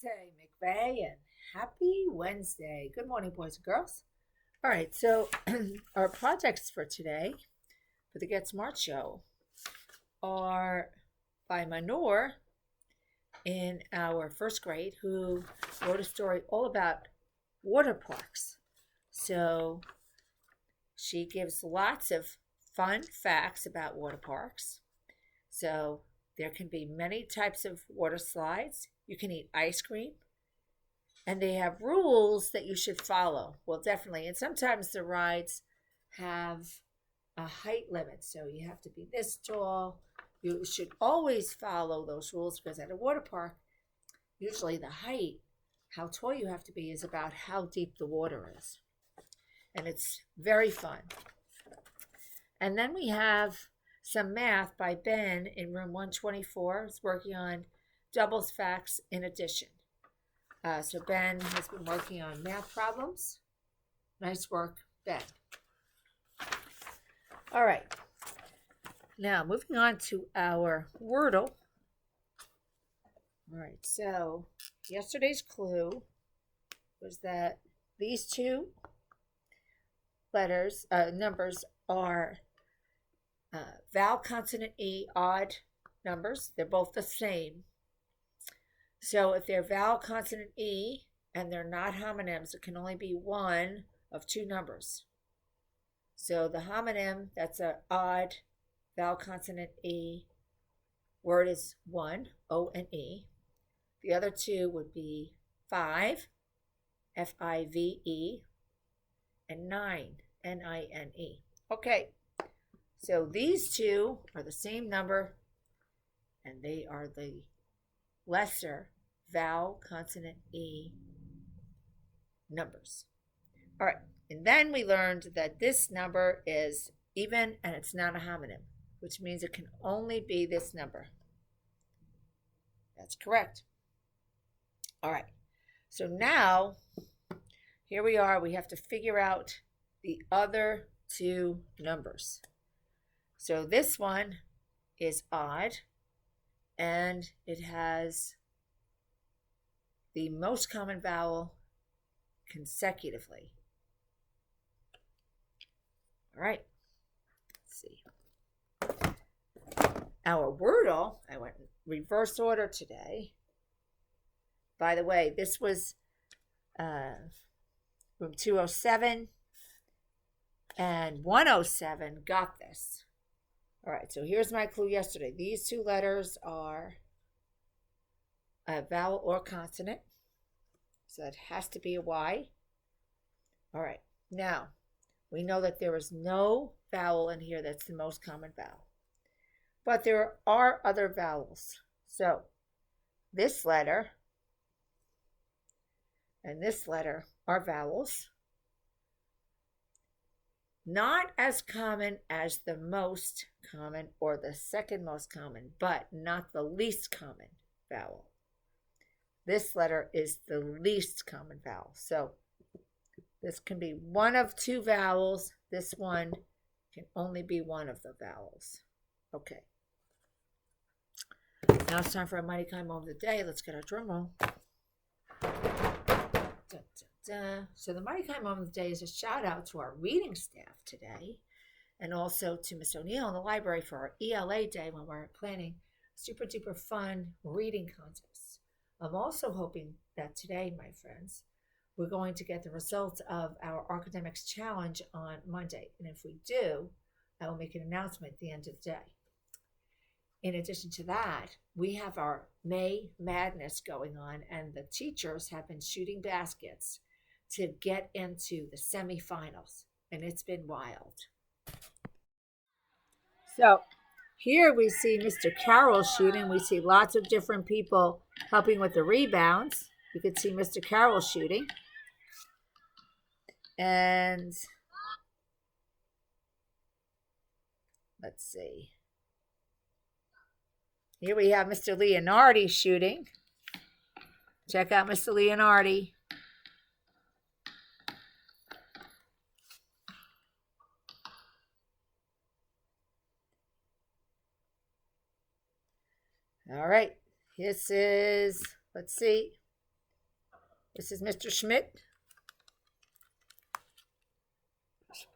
Dante McVeigh, and happy Wednesday. Good morning, boys and girls. All right, so our projects for today for the Get Smart Show are by Manor in our first grade, who wrote a story all about water parks. So she gives lots of fun facts about water parks. So there can be many types of water slides. You can eat ice cream. And they have rules that you should follow. Well, definitely. And sometimes the rides have a height limit. So you have to be this tall. You should always follow those rules because at a water park, usually the height, how tall you have to be, is about how deep the water is. And it's very fun. And then we have some math by Ben in room 124. He's working on doubles, facts, in addition. So Ben has been working on math problems. Nice work, Ben. All right. Now, moving on to our Wordle. All right, so yesterday's clue was that these two numbers are vowel, consonant, E, odd numbers. They're both the same. So if they're vowel, consonant, E, and they're not homonyms, it can only be one of two numbers. So the homonym, that's an odd vowel, consonant, E, word is 1, O-N-E. The other two would be 5, F-I-V-E, and 9, N-I-N-E. Okay, so these two are the same number, and they are the lesser vowel, consonant, E numbers. All right, and then we learned that this number is even and it's not a homonym, which means it can only be this number. That's correct. All right, so now here we are. We have to figure out the other two numbers. So this one is odd, and it has the most common vowel consecutively. All right, let's see. Our Wordle, I went in reverse order today. By the way, this was room 207 and 107 got this. All right, so here's my clue yesterday. These two letters are a vowel or consonant. So it has to be a Y. All right, now we know that there is no vowel in here that's the most common vowel. But there are other vowels. So this letter and this letter are vowels. Not as common as the most common or the second most common, but not the least common vowel. This letter is the least common vowel. So this can be one of two vowels. This one can only be one of the vowels. Okay. Now it's time for our Mighty Kind Moment of the Day. Let's get our drum roll. Da, da, da. So the Mighty Kind Moment of the Day is a shout out to our reading staff today, and also to Miss O'Neill in the library for our ELA day when we're planning a super duper fun reading contest. I'm also hoping that today, my friends, we're going to get the results of our academics challenge on Monday. And if we do, I will make an announcement at the end of the day. In addition to that, we have our May Madness going on, and the teachers have been shooting baskets to get into the semifinals, and it's been wild. So here we see Mr. Carroll shooting. We see lots of different people helping with the rebounds. You can see Mr. Carroll shooting. And let's see. Here we have Mr. Leonardi shooting. Check out Mr. Leonardi. All right. This is, let's see. This is Mr. Schmidt.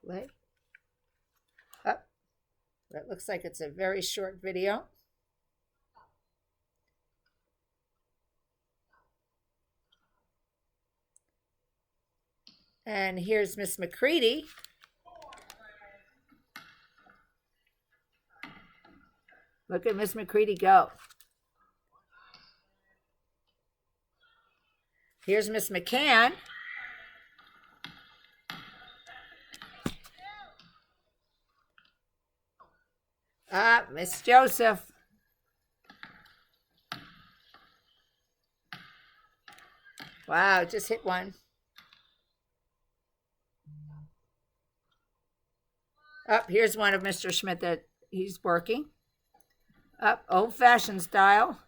Play. Up. That looks like it's a very short video. And here's Miss McCready. Look at Miss McCready go. Here's Miss McCann. Miss Joseph. Wow, just hit one. Up, here's one of Mr. Schmidt that he's working. Up, old-fashioned style.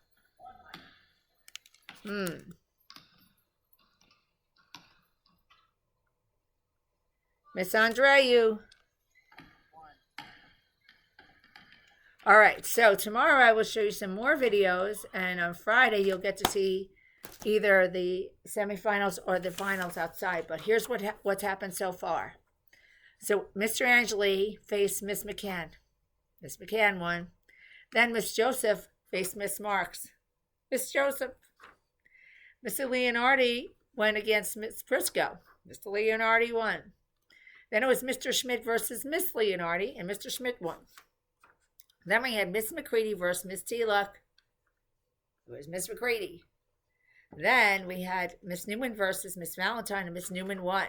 Miss Andreu. All right, so tomorrow I will show you some more videos, and on Friday you'll get to see either the semifinals or the finals outside. But here's what's happened so far. So Mr. Angeli faced Miss McCann. Miss McCann won. Then Miss Joseph faced Miss Marks. Miss Joseph. Mr. Leonardi went against Miss Prisco. Mr. Leonardi won. Then it was Mr. Schmidt versus Miss Leonardi, and Mr. Schmidt won. Then we had Miss McCready versus Miss T-Luck. It was Miss McCready. Then we had Miss Newman versus Miss Valentine, and Miss Newman won.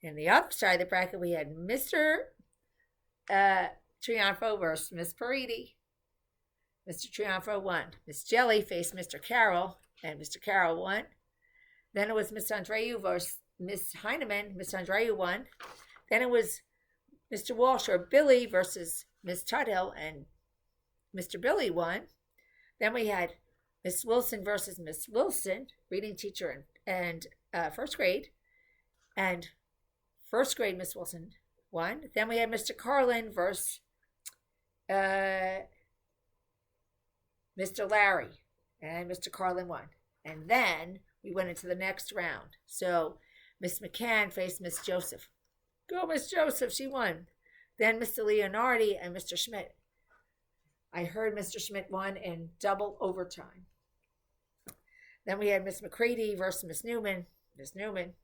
And the other side of the bracket, we had Mr. Triunfo versus Miss Paridi. Mr. Triunfo won. Miss Jelly faced Mr. Carroll, and Mr. Carroll won. Then it was Miss Andreu versus Miss Heineman. Miss Andreu won. Then it was Mr. Walsh or Billy versus Miss Tuthill, and Mr. Billy won. Then we had Miss Wilson versus Miss Wilson, reading teacher and first grade. And first grade Miss Wilson won. Then we had Mr. Carlin versus Mr. Larry, and Mr. Carlin won. And then we went into the next round. So Miss McCann faced Miss Joseph. Go Miss Joseph, she won. Then Mr. Leonardi and Mr. Schmidt. I heard Mr. Schmidt won in double overtime. Then we had Miss McCready versus Miss Newman. Miss Newman.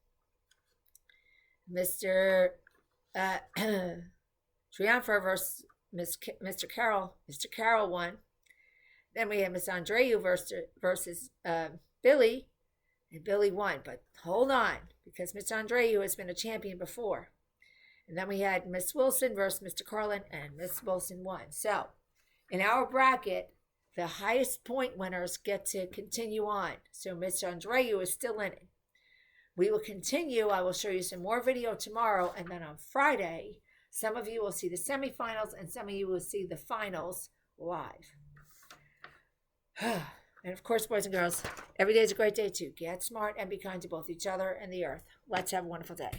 Mr. Triunfo versus Mr. Carroll. Mr. Carroll won. Then we had Miss Andreu versus Billy, and Billy won. But hold on, because Miss Andreu has been a champion before. And then we had Miss Wilson versus Mr. Carlin, and Miss Wilson won. So in our bracket, the highest point winners get to continue on. So Miss Andreu is still in it. We will continue. I will show you some more video tomorrow, and then on Friday, some of you will see the semifinals, and some of you will see the finals live. And of course, boys and girls, every day is a great day to get smart and be kind to both each other and the earth. Let's have a wonderful day.